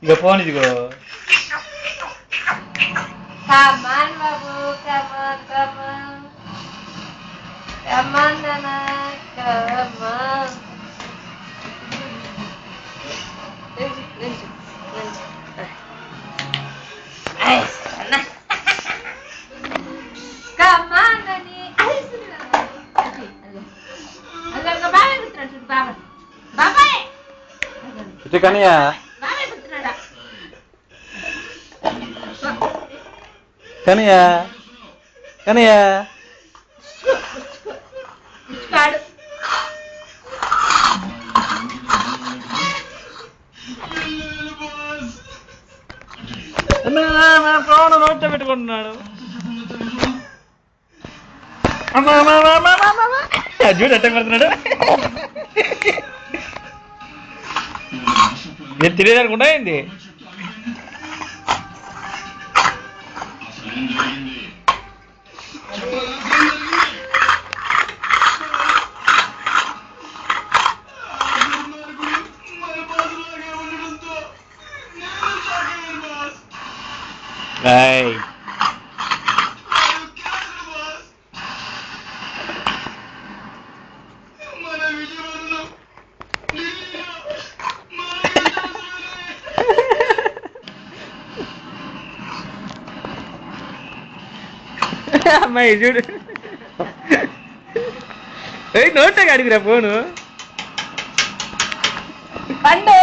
ఇక ఫోన్ ఇదిగో. కమాన్ బాబు, కమాన్ కమాన్ కమాన్ నానా, కమాన్. కమాన్ అని బాబాయ్ కూర్చున్నాడు, బాబాయ్ బాబాయ్ ఇటు కనియా బాబాయ్ కూర్చున్నాడా, కనియా కనియా కాడు. ఫోన్ నోట్లో పెట్టుకుంటున్నాడు. చూడు ఎట్ట కొడుతున్నాడు. నేను తెలియదనుకుంటా ఏంది. అమ్మాయి చూడు నోటే అడిగిరా ఫోను. పండు